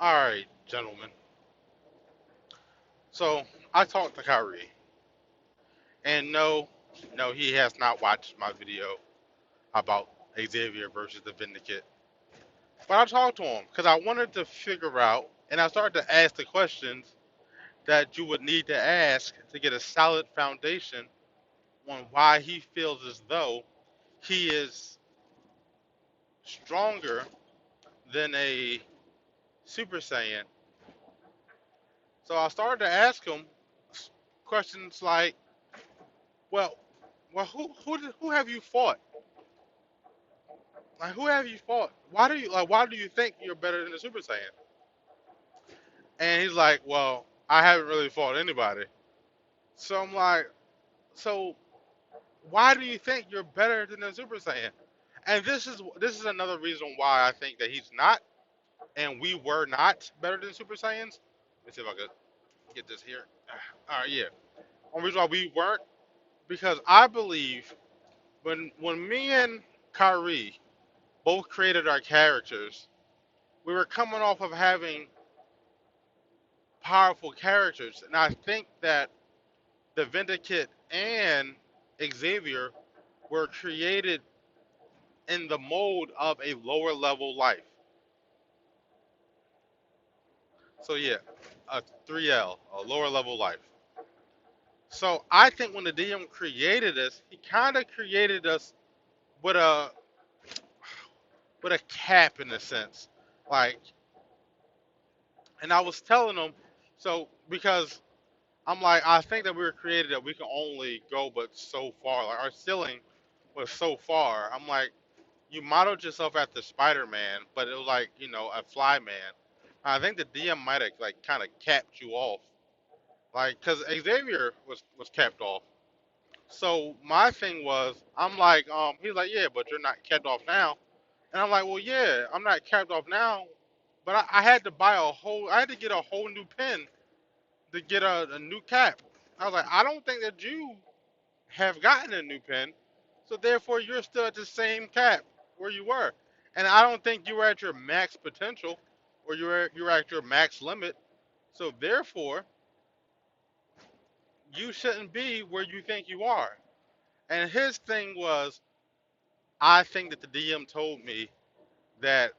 All right, gentlemen. So I talked to Kyrie, and no, he has not watched my video about Xavier versus the Vindicate. But I talked to him because I wanted to figure out, and I started to ask the questions that you would need to ask to get a solid foundation on why he feels as though he is stronger than a Super Saiyan. So I started to ask him questions like, well, who have you fought? Like, who have you fought? Why do you think you're better than the Super Saiyan? And he's like, well, I haven't really fought anybody. So I'm like, so why do you think you're better than the Super Saiyan? And this is another reason why I think that he's not, and we were not better than Super Saiyans. Let me see if I could get this here. All right, yeah. One reason why we weren't because I believe when me and Kyrie both created our characters, we were coming off of having powerful characters. And I think that the Vindicate and Xavier were created in the mold of a lower level life. So yeah, a 3L, a lower level life. So I think when the DM created us, he kind of created us with a cap in a sense. Like, and I was telling him, so because I'm like, I think that we were created that we can only go but so far. Like our ceiling was so far. I'm like, you modeled yourself after Spider-Man, but it was like, a fly man. I think the DM might have like kind of capped you off, like, cause Xavier was capped off. So my thing was, I'm like, he's like, yeah, but you're not capped off now, and I'm like, well, yeah, I'm not capped off now, but I had to I had to get a whole new pen to get a new cap. I was like, I don't think that you have gotten a new pen, so therefore you're still at the same cap where you were. And I don't think you were at your max potential or you were at your max limit. So therefore, you shouldn't be where you think you are. And his thing was, I think that the DM told me that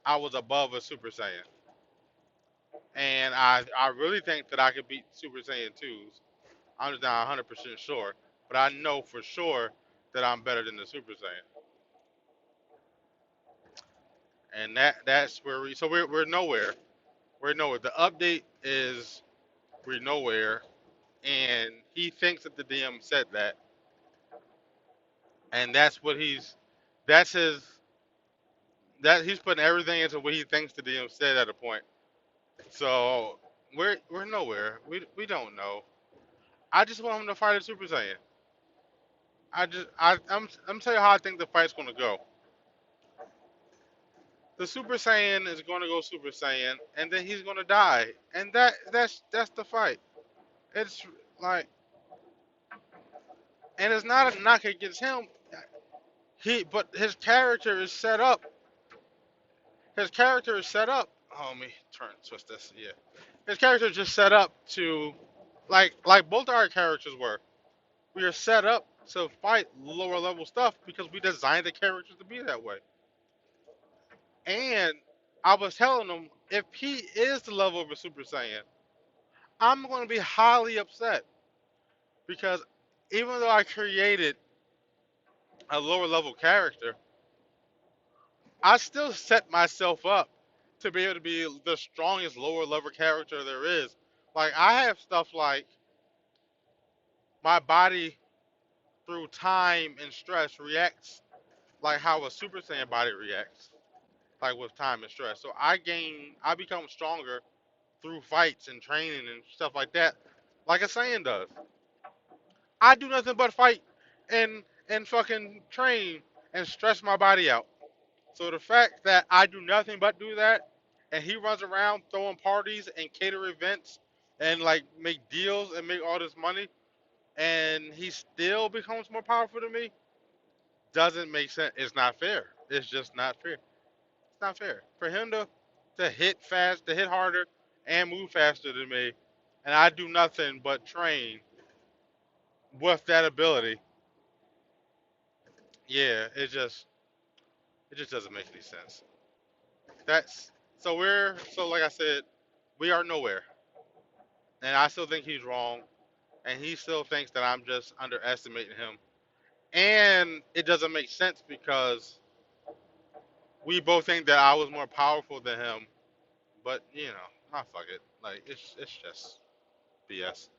I was above a Super Saiyan. And I really think that I could beat Super Saiyan 2s. I'm just not 100% sure. But I know for sure that I'm better than the Super Saiyan. And that's where we're nowhere. We're nowhere. The update is we're nowhere, and he thinks that the DM said that, and that's his that he's putting everything into what he thinks the DM said at a point. So we're nowhere. We don't know. I just want him to fight a Super Saiyan. I'm telling you how I think the fight's gonna go. The Super Saiyan is gonna go Super Saiyan, and then he's gonna die, and that's the fight. It's like, and it's not a knock against him. But his character is set up. His character is set up. Oh, let me twist this. Yeah, his character is just set up to, like both our characters were. We are set up to fight lower level stuff because we designed the characters to be that way. And I was telling him if he is the level of a Super Saiyan, I'm going to be highly upset because even though I created a lower level character, I still set myself up to be able to be the strongest lower level character there is. Like I have stuff like my body through time and stress reacts like how a Super Saiyan body reacts, like with time and stress. So I become stronger through fights and training and stuff like that, like a Saiyan does. I do nothing but fight and fucking train and stress my body out. So the fact that I do nothing but do that, and he runs around throwing parties and cater events and like make deals and make all this money, and he still becomes more powerful than me, doesn't make sense. It's not fair. It's just not fair. It's not fair for him to. to hit fast, to hit harder, and move faster than me, and I do nothing but train with that ability. Yeah, it just doesn't make any sense. That's so like I said, we are nowhere, and I still think he's wrong, and he still thinks that I'm just underestimating him, and it doesn't make sense because we both think that I was more powerful than him, but fuck it, like it's just BS.